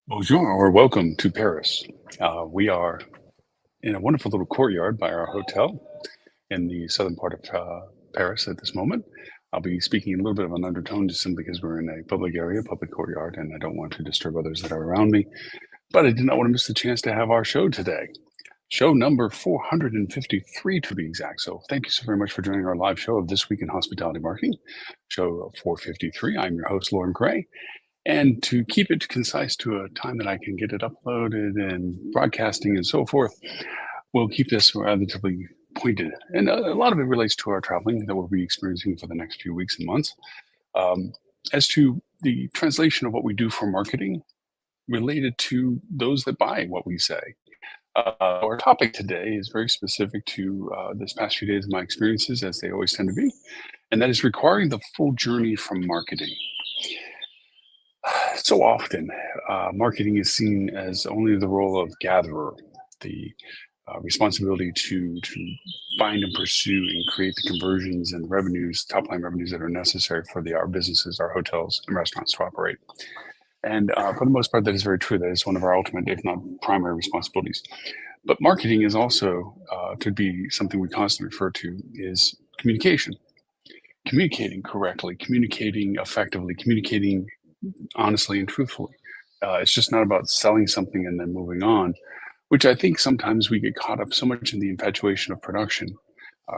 Bonjour or welcome to Paris. We are in a wonderful little courtyard by our hotel in the southern part of Paris at this moment. I'll be speaking in a little bit of an undertone just simply because we're in a public area, public courtyard, and I don't want to disturb others that are around me. But I did not want to miss the chance to have our show today. Show number 453 to be exact. So thank you so very much for joining our live show of This Week in Hospitality Marketing. Show 453. I'm your host, Lauren Gray. And to keep it concise to a time that I can get it uploaded and broadcasting and so forth, we'll keep this relatively pointed. And a lot of it relates to our traveling that we'll be experiencing for the next few weeks and months. As to the translation of what we do for marketing related to those that buy what we say. Our topic today is very specific to this past few days of my experiences, as they always tend to be, and that is requiring the full journey from marketing. So often, marketing is seen as only the role of gatherer, the responsibility to find and pursue and create the conversions and revenues, top line revenues that are necessary for our businesses, our hotels and restaurants to operate. And for the most part, that is very true. That is one of our ultimate, if not primary, responsibilities. But marketing is also, to be something we constantly refer to, is communication. Communicating correctly, communicating effectively, communicating honestly and truthfully. It's just not about selling something and then moving on, which I think sometimes we get caught up so much in the infatuation of production.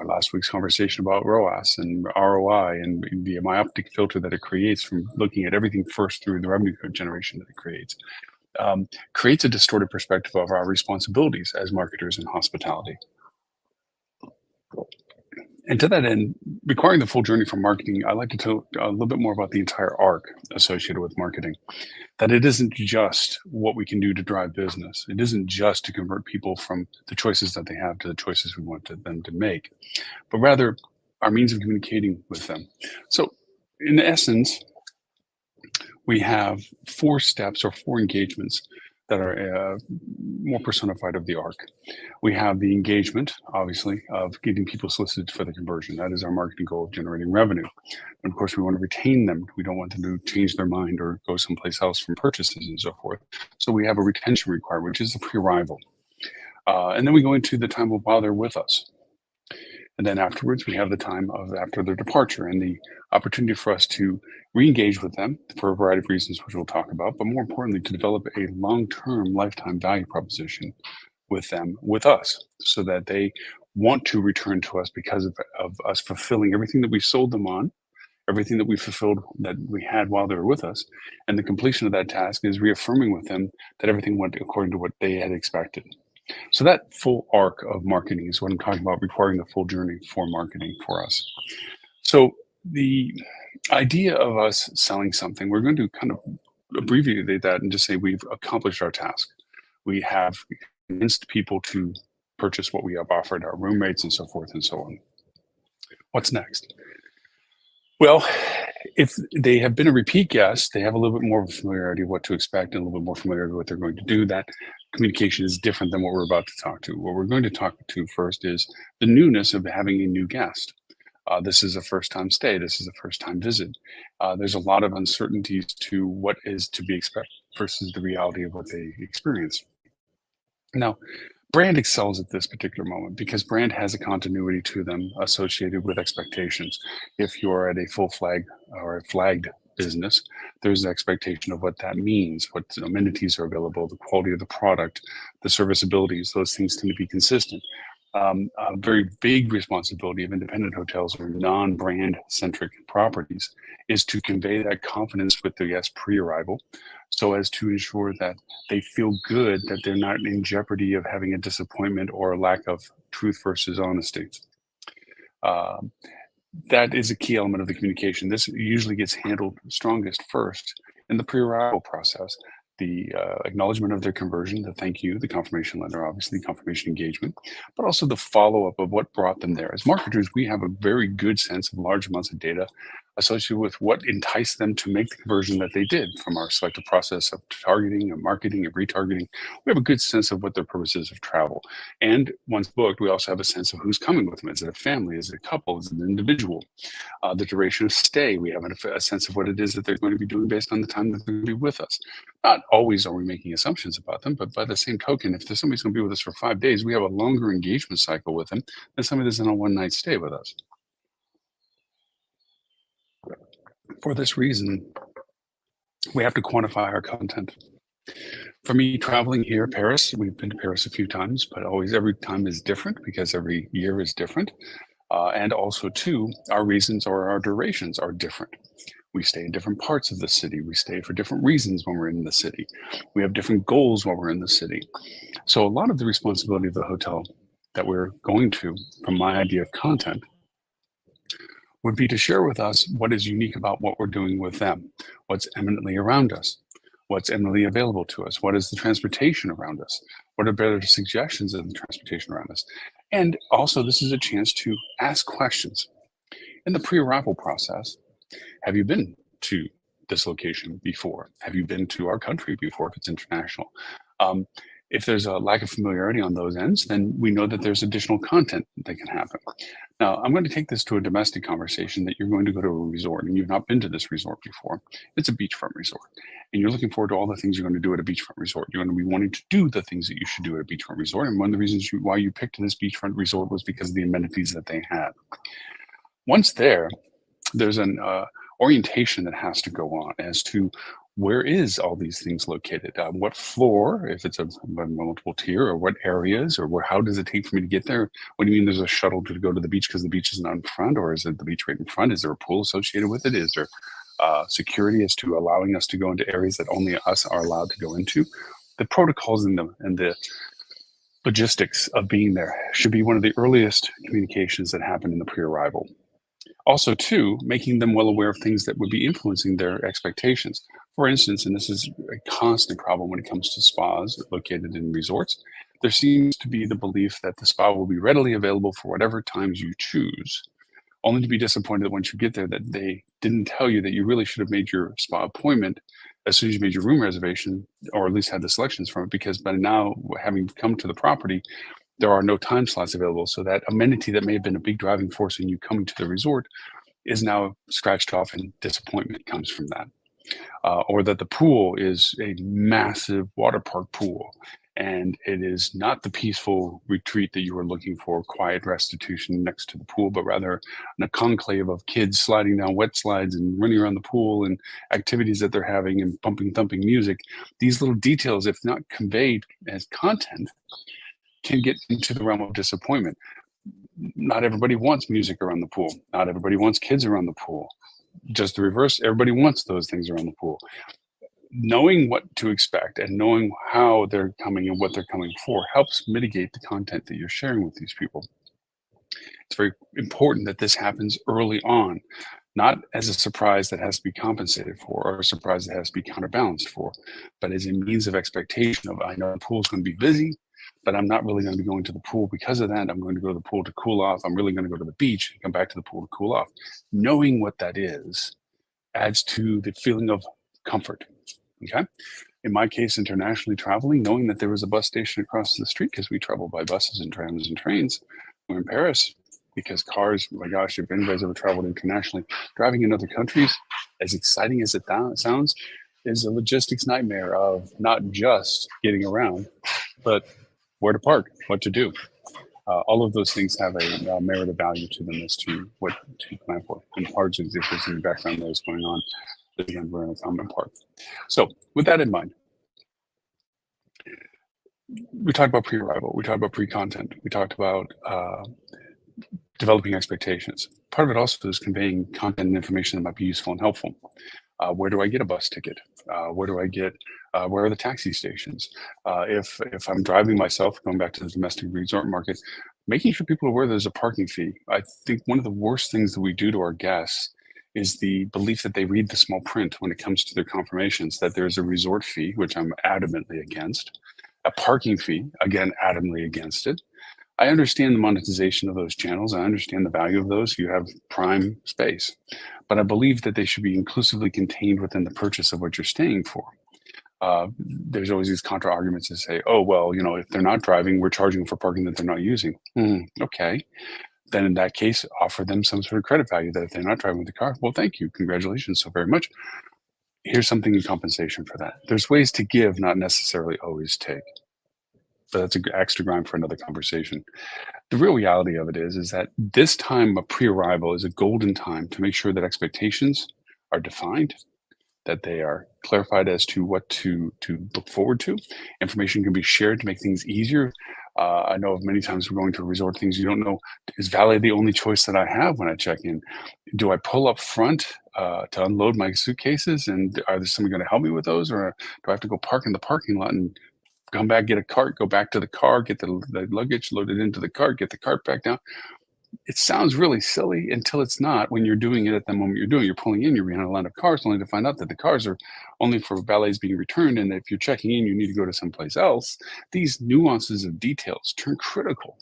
Last week's conversation about ROAS and ROI and the myopic filter that it creates from looking at everything first through the revenue generation that it creates a distorted perspective of our responsibilities as marketers in hospitality. And to that end, requiring the full journey from marketing, I like to tell a little bit more about the entire arc associated with marketing. That it isn't just what we can do to drive business. It isn't just to convert people from the choices that they have to the choices we want them to make, but rather our means of communicating with them. So, in essence, we have 4 steps or 4 engagements that are more personified of the arc. We have the engagement, obviously, of getting people solicited for the conversion. That is our marketing goal of generating revenue. And of course, we want to retain them. We don't want them to change their mind or go someplace else from purchases and so forth. So we have a retention requirement, which is the pre-arrival. And then we go into the time of while they're with us. And then afterwards, we have the time of after their departure and the opportunity for us to re-engage with them for a variety of reasons, which we'll talk about, but more importantly, to develop a long-term lifetime value proposition with them, with us, so that they want to return to us because of us fulfilling everything that we sold them on, everything that we fulfilled that we had while they were with us. And the completion of that task is reaffirming with them that everything went according to what they had expected. So that full arc of marketing is what I'm talking about, requiring the full journey for marketing for us. So the idea of us selling something, we're going to kind of abbreviate that and just say we've accomplished our task. We have convinced people to purchase what we have offered, our room rates and so forth and so on. What's next? Well, if they have been a repeat guest, they have a little bit more of a familiarity of what to expect and a little bit more familiarity with what they're going to do. That communication is different than what we're about to talk to. What we're going to talk to first is the newness of having a new guest. This is a first-time stay. This is a first-time visit. There's a lot of uncertainties to what is to be expected versus the reality of what they experience. Now, brand excels at this particular moment because brand has a continuity to them associated with expectations. If you're at a full flag or a flagged business, there's an expectation of what that means, what amenities are available, the quality of the product, the serviceabilities, those things tend to be consistent. A very big responsibility of independent hotels or non-brand centric properties is to convey that confidence with the guest pre-arrival so as to ensure that they feel good, that they're not in jeopardy of having a disappointment or a lack of truth versus honesty. That is a key element of the communication. This usually gets handled strongest first in the pre-arrival process. The acknowledgement of their conversion, the thank you, the confirmation letter, obviously confirmation engagement, but also the follow-up of what brought them there. As marketers, we have a very good sense of large amounts of data associated with what enticed them to make the conversion that they did from our selective process of targeting and marketing and retargeting. We have a good sense of what their purposes of travel. And once booked, we also have a sense of who's coming with them. Is it a family? Is it a couple? Is it an individual? The duration of stay, we have a sense of what it is that they're going to be doing based on the time that they're going to be with us. Not always are we making assumptions about them, but by the same token, if there's somebody's going to be with us for 5 days, we have a longer engagement cycle with them than somebody that's in a one-night stay with us. For this reason, we have to quantify our content. For me, traveling here, Paris, we've been to Paris a few times, but always every time is different because every year is different. And also, too, our reasons or our durations are different. We stay in different parts of the city. We stay for different reasons when we're in the city. We have different goals when we're in the city. So a lot of the responsibility of the hotel that we're going to, from my idea of content, would be to share with us what is unique about what we're doing with them, what's eminently around us, what's eminently available to us, what is the transportation around us, what are better suggestions in the transportation around us. And also, this is a chance to ask questions. In the pre-arrival process, have you been to this location before? Have you been to our country before if it's international? If there's a lack of familiarity on those ends, then we know that there's additional content that can happen. Now, I'm going to take this to a domestic conversation that you're going to go to a resort and you've not been to this resort before. It's a beachfront resort, and you're looking forward to all the things you're going to do at a beachfront resort. You're going to be wanting to do the things that you should do at a beachfront resort. And one of the reasons why you picked this beachfront resort was because of the amenities that they had. Once there, there's an orientation that has to go on as to where is all these things located? What floor, if it's a multiple tier, or what areas, or how does it take for me to get there? What do you mean there's a shuttle to go to the beach because the beach is not in front, or is it the beach right in front? Is there a pool associated with it? Is there security as to allowing us to go into areas that only us are allowed to go into? The protocols and the logistics of being there should be one of the earliest communications that happen in the pre-arrival. Also, too, making them well aware of things that would be influencing their expectations. For instance, and this is a constant problem when it comes to spas located in resorts, there seems to be the belief that the spa will be readily available for whatever times you choose, only to be disappointed that once you get there that they didn't tell you that you really should have made your spa appointment as soon as you made your room reservation, or at least had the selections from it, because by now, having come to the property, there are no time slots available. So that amenity that may have been a big driving force in you coming to the resort is now scratched off, and disappointment comes from that. Or that the pool is a massive water park pool and it is not the peaceful retreat that you were looking for, quiet restitution next to the pool, but rather a conclave of kids sliding down wet slides and running around the pool and activities that they're having and bumping, thumping music. These little details, if not conveyed as content, can get into the realm of disappointment. Not everybody wants music around the pool. Not everybody wants kids around the pool. Just the reverse, everybody wants those things around the pool. Knowing what to expect and knowing how they're coming and what they're coming for helps mitigate the content that you're sharing with these people. It's very important that this happens early on, not as a surprise that has to be compensated for or a surprise that has to be counterbalanced for, but as a means of expectation of, I know the pool's going to be busy, but I'm not really going to be going to the pool because of that. I'm going to go to the pool to cool off. I'm really going to go to the beach and come back to the pool to cool off. Knowing what that is adds to the feeling of comfort. Okay. In my case, internationally traveling, knowing that there was a bus station across the street, because we travel by buses and trams and trains. We're in Paris because cars, my gosh, if anybody's ever traveled internationally, driving in other countries, as exciting as it sounds, is a logistics nightmare of not just getting around, but where to park, what to do. All of those things have a merit of value to them as to what to plan for. And largely, if there's in the background that is going on, again, we're in a common park. So with that in mind, we talked about pre-arrival, we talked about pre-content, we talked about developing expectations. Part of it also is conveying content and information that might be useful and helpful. Where do I get a bus ticket? Where do I get, where are the taxi stations? If I'm driving myself, going back to the domestic resort market, making sure people are aware there's a parking fee. I think one of the worst things that we do to our guests is the belief that they read the small print when it comes to their confirmations, that there's a resort fee, which I'm adamantly against, a parking fee, again, adamantly against it. I understand the monetization of those channels. I understand the value of those if you have prime space. but I believe that they should be inclusively contained within the purchase of what you're staying for. There's always these contra arguments to say, oh, well, if they're not driving, we're charging for parking that they're not using. Okay. Then in that case, offer them some sort of credit value that if they're not driving the car, well, thank you. Congratulations so very much. Here's something in compensation for that. There's ways to give, not necessarily always take. But that's an extra grind for another conversation. The real reality of it is that this time of pre-arrival is a golden time to make sure that expectations are defined, that they are clarified as to what to look forward to. Information can be shared to make things easier. I know of many times we're going to a resort, things you don't know. Is valet the only choice that I have when I check in? Do I pull up front to unload my suitcases, and are there somebody going to help me with those, or do I have to go park in the parking lot and come back, get a cart, go back to the car, get the luggage loaded into the cart, get the cart back down? It sounds really silly until it's not. When you're doing it at the moment you're pulling in, you're behind a line of cars only to find out that the cars are only for valets being returned. And if you're checking in, you need to go to someplace else. These nuances of details turn critical.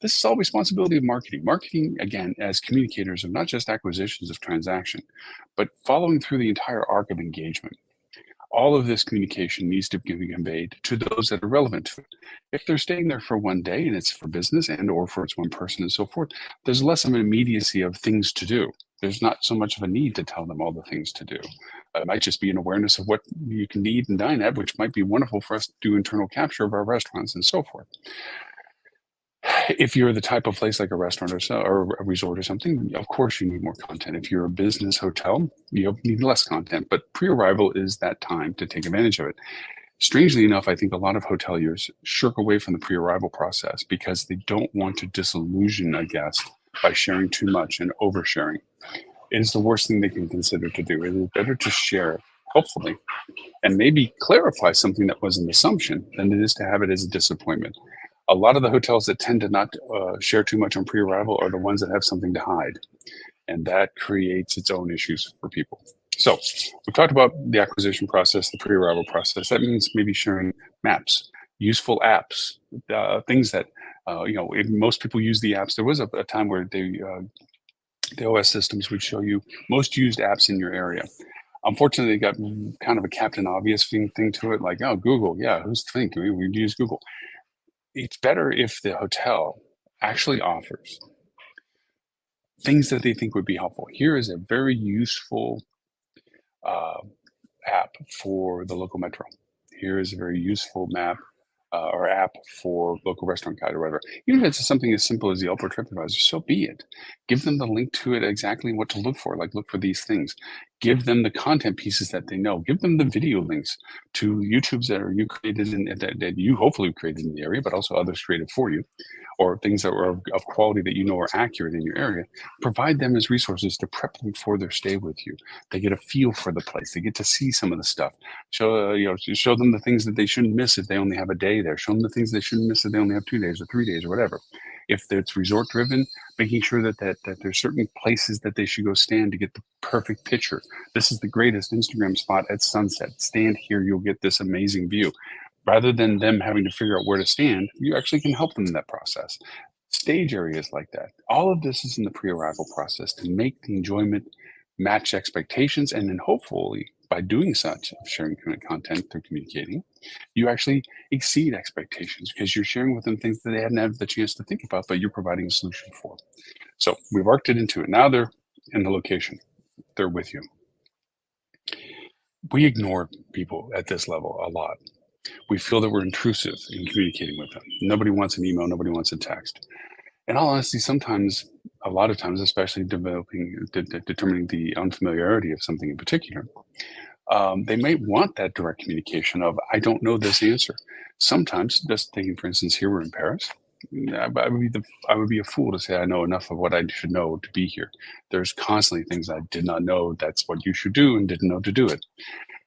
This is all responsibility of marketing. Marketing, again, as communicators of not just acquisitions of transaction, but following through the entire arc of engagement. All of this communication needs to be conveyed to those that are relevant to it. If they're staying there for one day and it's for business and or for it's one person and so forth, there's less of an immediacy of things to do. There's not so much of a need to tell them all the things to do. It might just be an awareness of what you can eat and dine at, which might be wonderful for us to do internal capture of our restaurants and so forth. If you're the type of place like a restaurant or a resort or something, of course you need more content. If you're a business hotel, you need less content. But pre-arrival is that time to take advantage of it. Strangely enough, I think a lot of hoteliers shirk away from the pre-arrival process because they don't want to disillusion a guest by sharing too much and oversharing. It is the worst thing they can consider to do. It is better to share, hopefully, and maybe clarify something that was an assumption than it is to have it as a disappointment. A lot of the hotels that tend to not share too much on pre-arrival are the ones that have something to hide, and that creates its own issues for people. So we've talked about the acquisition process, the pre-arrival process. That means maybe sharing maps, useful apps, things that if most people use the apps. There was a time where the OS systems would show you most used apps in your area. Unfortunately, they got kind of a Captain Obvious thing to it, like, oh, Google, yeah, who's thinking we'd use Google? It's better if the hotel actually offers things that they think would be helpful. Here is a very useful app for the local metro. Here is a very useful map or app for local restaurant guide or whatever. Even if it's something as simple as Yelp or TripAdvisor, so be it. Give them the link to it, exactly what to look for, like look for these things. Give them the content pieces that they know. Give them the video links to YouTubes that are you created that you hopefully created in the area, but also others created for you, or things that were of quality that you know are accurate in your area. Provide them as resources to prep them for their stay with you. They get a feel for the place. They get to see some of the stuff. Show them the things that they shouldn't miss if they only have a day there. Show them the things they shouldn't miss if they only have 2 days or 3 days or whatever. If it's resort driven, making sure that there's certain places that they should go stand to get the perfect picture. This is the greatest Instagram spot at sunset. Stand here, you'll get this amazing view. Rather than them having to figure out where to stand, you actually can help them in that process. Stage areas like that. All of this is in the pre-arrival process to make the enjoyment match expectations, and then hopefully by doing such, sharing content through communicating, you actually exceed expectations because you're sharing with them things that they hadn't had the chance to think about, but you're providing a solution for. So we've arced it into it. Now they're in the location. They're with you. We ignore people at this level a lot. We feel that we're intrusive in communicating with them. Nobody wants an email. Nobody wants a text. In all honesty, sometimes, a lot of times, especially determining the unfamiliarity of something in particular, they may want that direct communication of, I don't know this answer. Sometimes, just taking, for instance, here we're in Paris. I would be a fool to say I know enough of what I should know to be here. There's constantly things I did not know that's what you should do and didn't know to do it.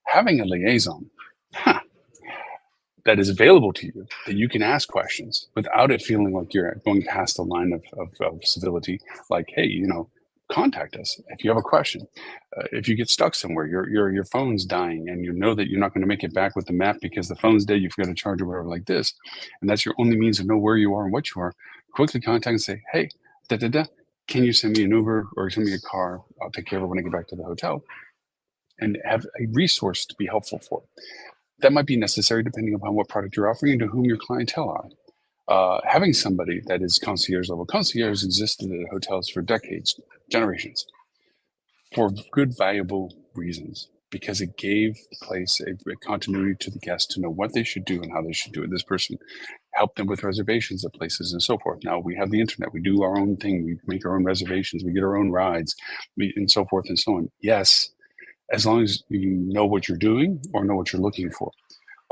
Having a liaison, that is available to you, that you can ask questions without it feeling like you're going past the line of civility, like, hey, contact us if you have a question. If you get stuck somewhere, your phone's dying and you know that you're not going to make it back with the map because the phone's dead, you've got a charger or whatever like this, and that's your only means to know where you are and what you are, quickly contact and say, hey, da da da, Can you send me an Uber or send me a car? I'll take care of it when I get back to the hotel, and have a resource to be helpful for. That might be necessary depending upon what product you're offering and to whom your clientele are. Having somebody that is concierge level. Concierge existed at hotels for decades, generations, for good, valuable reasons, because it gave the place a continuity to the guest to know what they should do and how they should do it. This person helped them with reservations at places and so forth. Now we have the internet. We do our own thing. We make our own reservations. We get our own rides, and so forth and so on. Yes, as long as you know what you're doing or know what you're looking for.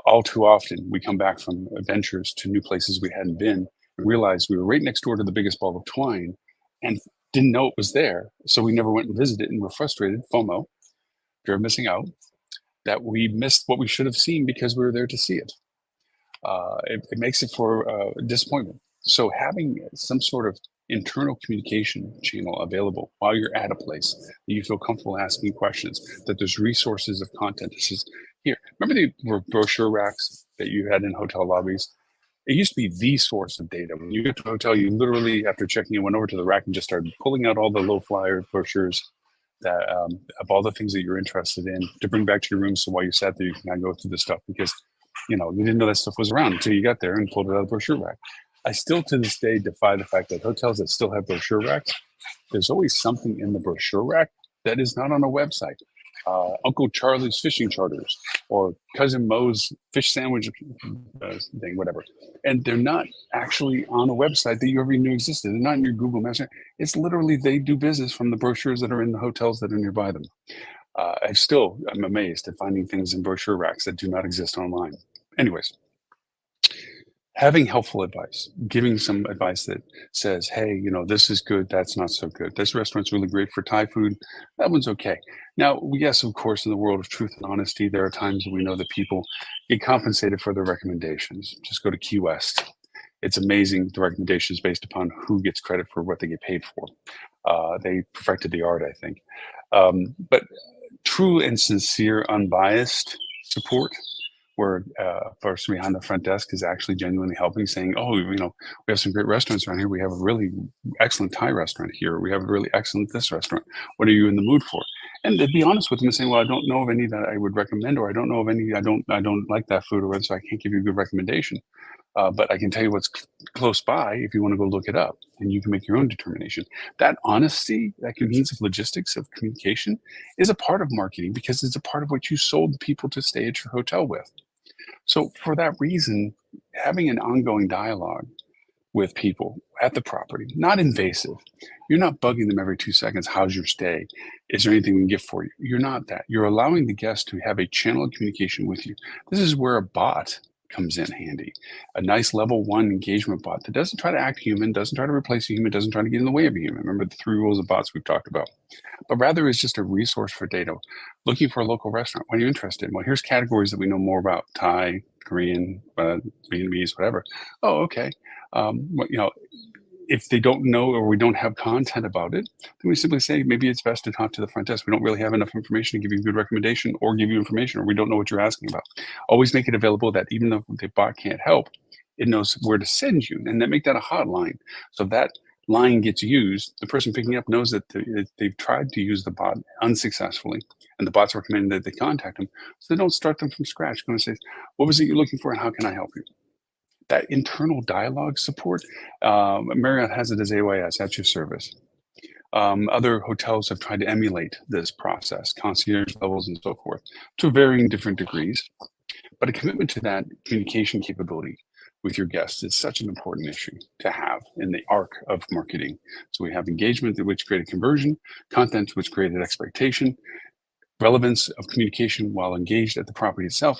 All too often, we come back from adventures to new places we hadn't been and realized we were right next door to the biggest ball of twine and didn't know it was there. So we never went and visited and we're frustrated, FOMO, fear of missing out, that we missed what we should have seen because we were there to see it. It makes it for disappointment. So having some sort of internal communication channel available while you're at a place that you feel comfortable asking questions, that there's resources of content. This is here. Remember the brochure racks that you had in hotel lobbies? It used to be the source of data. When you get to a hotel, you literally, after checking in, went over to the rack and just started pulling out all the low flyer brochures that of all the things that you're interested in to bring back to your room. So while you sat there, you can now go through the stuff because you didn't know that stuff was around until you got there and pulled it out of the brochure rack. I still to this day defy the fact that hotels that still have brochure racks, there's always something in the brochure rack that is not on a website. Uncle Charlie's fishing charters or Cousin Mo's fish sandwich thing, whatever. And they're not actually on a website that you ever knew existed. They're not in your Google Maps. It's literally they do business from the brochures that are in the hotels that are nearby them. I'm amazed at finding things in brochure racks that do not exist online. Anyways, having helpful advice, giving some advice that says, hey, this is good, that's not so good. This restaurant's really great for Thai food. That one's okay. Now, yes, of course, in the world of truth and honesty, there are times that we know that people get compensated for their recommendations. Just go to Key West. It's amazing the recommendations based upon who gets credit for what they get paid for. They perfected the art, I think. But true and sincere, unbiased support where a person behind the front desk is actually genuinely helping, saying, oh, we have some great restaurants around here. We have a really excellent Thai restaurant here. We have a really excellent this restaurant. What are you in the mood for? And to be honest with them and saying, well, I don't know of any that I would recommend, or I don't know of any, I don't like that food, or so I can't give you a good recommendation. But I can tell you what's close by if you want to go look it up, and you can make your own determination. That honesty, that convenience of logistics of communication is a part of marketing because it's a part of what you sold the people to stay at your hotel with. So for that reason, having an ongoing dialogue with people at the property, not invasive. You're not bugging them every 2 seconds. How's your stay? Is there anything we can get for you? You're not that. You're allowing the guest to have a channel of communication with you. This is where a bot comes in handy. A nice level 1 engagement bot that doesn't try to act human, doesn't try to replace a human, doesn't try to get in the way of a human. Remember the 3 rules of bots we've talked about. But rather is just a resource for data. Looking for a local restaurant. What are you interested in? Well, here's categories that we know more about. Thai, Korean, Vietnamese, whatever. Oh, okay. If they don't know or we don't have content about it, then we simply say maybe it's best to talk to the front desk. We don't really have enough information to give you a good recommendation or give you information, or we don't know what you're asking about. Always make it available that even though the bot can't help, it knows where to send you, and then make that a hotline. So that line gets used. The person picking up knows that they've tried to use the bot unsuccessfully, and the bot's recommending that they contact them. So they don't start them from scratch. Going to say, what was it you're looking for, and how can I help you? That internal dialogue support, Marriott has it as AYS, at your service. Other hotels have tried to emulate this process, concierge levels and so forth, to varying different degrees. But a commitment to that communication capability with your guests is such an important issue to have in the arc of marketing. So we have engagement, which created conversion, content, which created expectation, relevance of communication while engaged at the property itself.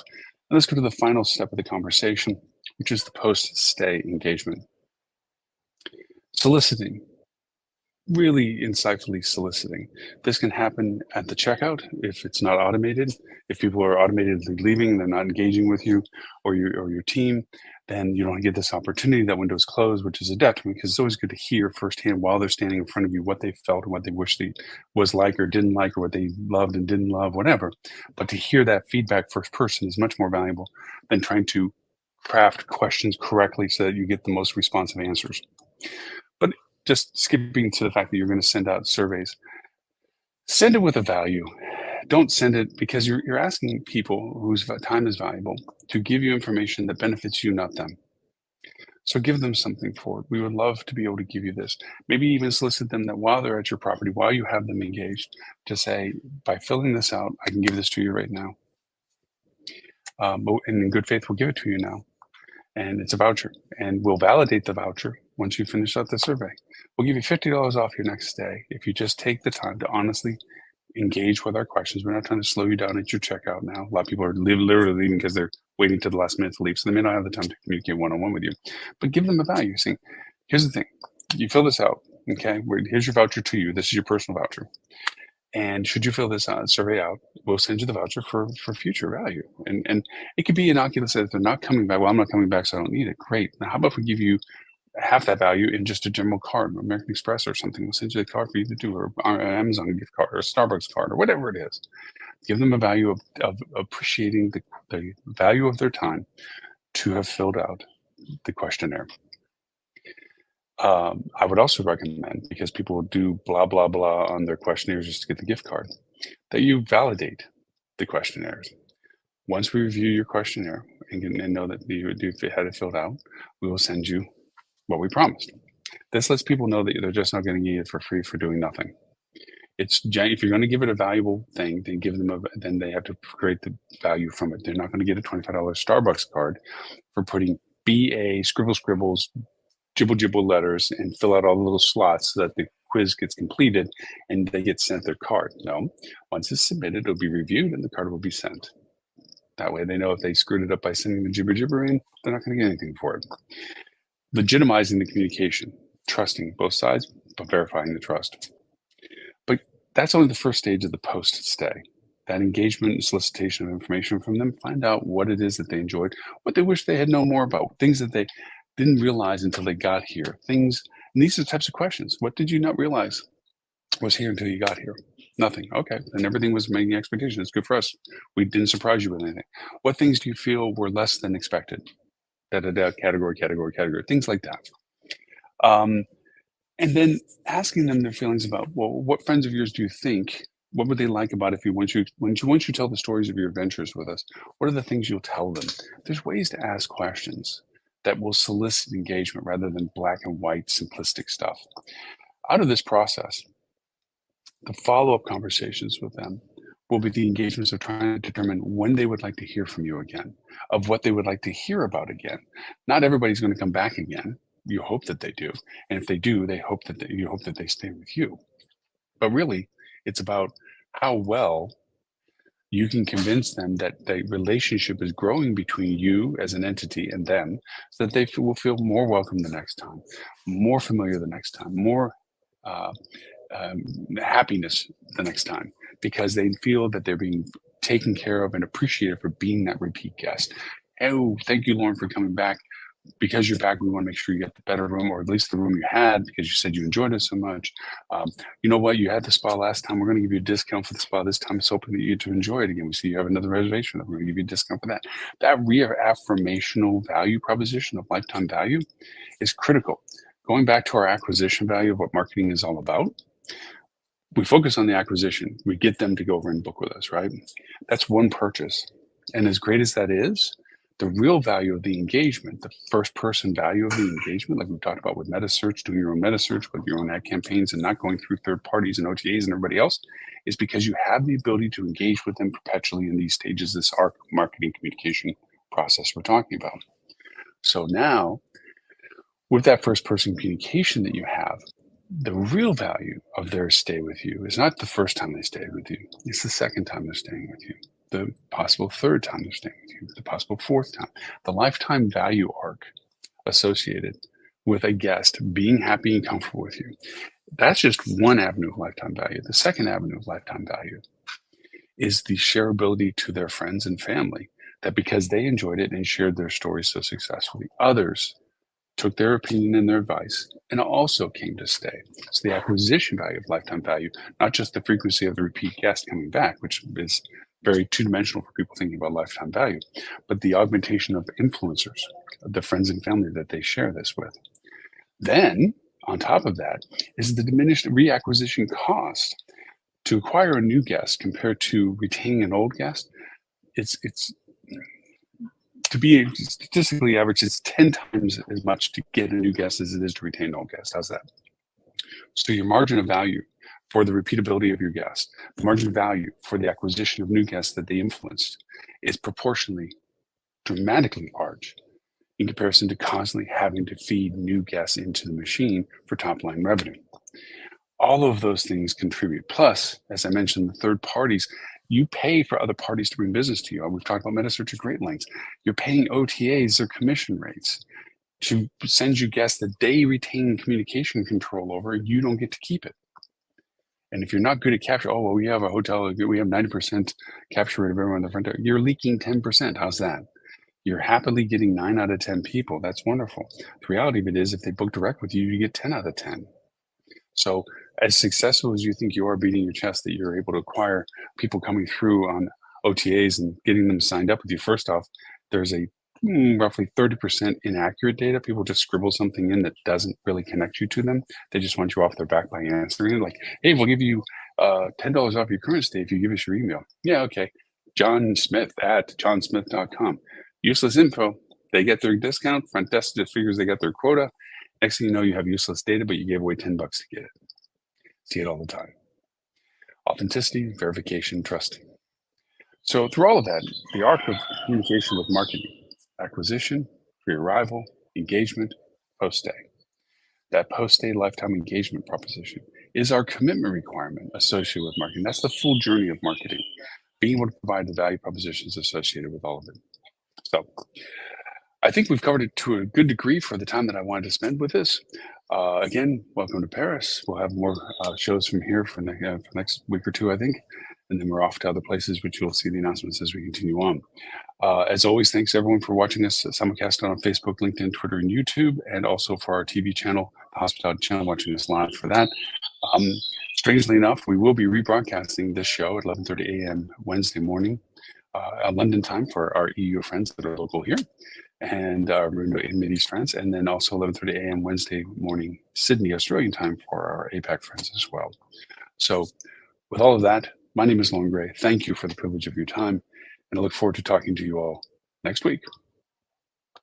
And let's go to the final step of the conversation, which is the post-stay engagement. Soliciting, really insightfully soliciting. This can happen at the checkout if it's not automated. If people are automatically leaving, they're not engaging with you or your team, then you don't get this opportunity. That window is closed, which is a detriment, because it's always good to hear firsthand while they're standing in front of you what they felt and what they wish they was like or didn't like, or what they loved and didn't love, whatever. But to hear that feedback first person is much more valuable than trying to craft questions correctly so that you get the most responsive answers. But just skipping to the fact that you're going to send out surveys, send it with a value. Don't send it because you're asking people whose time is valuable to give you information that benefits you, not them. So give them something for it. We would love to be able to give you this. Maybe even solicit them that while they're at your property, while you have them engaged, to say, by filling this out, I can give this to you right now. But and in good faith, we'll give it to you now. And it's a voucher. And we'll validate the voucher once you finish out the survey. We'll give you $50 off your next stay if you just take the time to honestly engage with our questions. We're not trying to slow you down at your checkout now. A lot of people are literally leaving because they're waiting to the last minute to leave. So they may not have the time to communicate one-on-one with you, but give them a value. See, here's the thing. You fill this out, okay? Here's your voucher to you. This is your personal voucher. And should you fill this survey out, we'll send you the voucher for future value. And it could be innocuous that if they're not coming back, well, I'm not coming back, so I don't need it. Great. Now, how about if we give you half that value in just a general card, American Express or something? We'll send you the card for you to do, or an Amazon gift card, or a Starbucks card, or whatever it is. Give them a value of appreciating the value of their time to have filled out the questionnaire. I would also recommend, because people will do blah, blah, blah on their questionnaires just to get the gift card, that you validate the questionnaires. Once we review your questionnaire and know that you had it filled out, we will send you what we promised. This lets people know that they're just not going to get it for free for doing nothing. If you're going to give it a valuable thing, then then they have to create the value from it. They're not going to get a $25 Starbucks card for putting BA scribbles, jibble letters and fill out all the little slots so that the quiz gets completed and they get sent their card. No, once it's submitted, it'll be reviewed and the card will be sent. That way they know if they screwed it up by sending the jibber in, they're not going to get anything for it. Legitimizing the communication, trusting both sides, but verifying the trust. But that's only the first stage of the post-stay. That engagement and solicitation of information from them, find out what it is that they enjoyed, what they wish they had known more about, things that they didn't realize until they got here. And these are the types of questions. What did you not realize was here until you got here? Nothing. Okay. And everything was meeting expectations. It's good for us. We didn't surprise you with anything. What things do you feel were less than expected? Category, things like that. And then asking them their feelings about, well, what friends of yours do you think, what would they like about if once you tell the stories of your adventures with us, what are the things you'll tell them? There's ways to ask questions that will solicit engagement rather than black and white simplistic stuff. Out of this process, the follow-up conversations with them will be the engagements of trying to determine when they would like to hear from you again, of what they would like to hear about again. Not everybody's going to come back again. You hope that they do. And if they do, you hope that they stay with you. But really, it's about how well you can convince them that the relationship is growing between you as an entity and them, so that they will feel more welcome the next time, more familiar the next time, more happiness the next time, because they feel that they're being taken care of and appreciated for being that repeat guest. Oh, thank you, Lauren, for coming back. Because you're back, we want to make sure you get the better room, or at least the room you had, because you said you enjoyed it so much. You know what? You had the spa last time. We're going to give you a discount for the spa this time. It's hoping that you to enjoy it again. We see you have another reservation. We're going to give you a discount for that. That reaffirmational value proposition of lifetime value is critical. Going back to our acquisition value of what marketing is all about, we focus on the acquisition. We get them to go over and book with us, right? That's one purchase. And as great as that is, the real value of the engagement, the first person value of the engagement, like we talked about with meta search, doing your own meta search with your own ad campaigns and not going through third parties and OTAs and everybody else, is because you have the ability to engage with them perpetually in these stages, this ARC marketing communication process we're talking about. So now, with that first person communication that you have, the real value of their stay with you is not the first time they stayed with you, it's the second time they're staying with you, the possible third time they're staying with you, the possible fourth time. The lifetime value arc associated with a guest being happy and comfortable with you. That's just one avenue of lifetime value. The second avenue of lifetime value is the shareability to their friends and family, that because they enjoyed it and shared their stories so successfully, others took their opinion and their advice and also came to stay. So the acquisition value of lifetime value, not just the frequency of the repeat guest coming back, which is very two-dimensional for people thinking about lifetime value, but the augmentation of influencers, the friends and family that they share this with. Then On top of that is the diminished reacquisition cost. To acquire a new guest compared to retaining an old guest, it's to be statistically average, it's 10 times as much to get a new guest as it is to retain an old guest. How's that? So your margin of value for the repeatability of your guest, the margin of value for the acquisition of new guests that they influenced is proportionally dramatically large in comparison to constantly having to feed new guests into the machine for top line revenue. All of those things contribute. Plus, as I mentioned, the third parties, you pay for other parties to bring business to you. We've talked about metasearch at great lengths. You're paying OTAs their commission rates to send you guests that they retain communication control over. You don't get to keep it. And if you're not good at capture, oh, well, we have a hotel, we have 90% capture rate of everyone in the front door. You're leaking 10%. How's that? You're happily getting 9 out of 10 people. That's wonderful. The reality of it is if they book direct with you, you get 10 out of 10. So as successful as you think you are beating your chest that you're able to acquire people coming through on OTAs and getting them signed up with you, first off, there's a roughly 30% inaccurate data. People just scribble something in that doesn't really connect you to them. They just want you off their back by answering it. Like, hey, we'll give you $10 off your current stay if you give us your email. Yeah, okay. John Smith at johnsmith.com. Useless info. They get their discount. Front desk just figures they got their quota. Next thing you know, you have useless data, but you gave away $10 to get it. See it all the time. Authenticity, verification, trusting. So through all of that, the arc of communication with marketing, acquisition, pre-arrival, engagement, post-stay. That post-stay lifetime engagement proposition is our commitment requirement associated with marketing. That's the full journey of marketing, being able to provide the value propositions associated with all of it. So I think we've covered it to a good degree for the time that I wanted to spend with this. Again, welcome to Paris. We'll have more shows from here for the next week or two, I think. And then we're off to other places, which you'll see the announcements as we continue on. As always, thanks everyone for watching us simulcast on Facebook, LinkedIn, Twitter, and YouTube, and also for our TV channel, the Hospitality Channel, watching us live for that. Strangely enough, we will be rebroadcasting this show at 11:30 a.m. Wednesday morning, London time for our EU friends that are local here, and in Mid-East France, and then also 11:30 a.m. Wednesday morning, Sydney, Australian time for our APAC friends as well. So with all of that, my name is Lorne Gray. Thank you for the privilege of your time, and I look forward to talking to you all next week.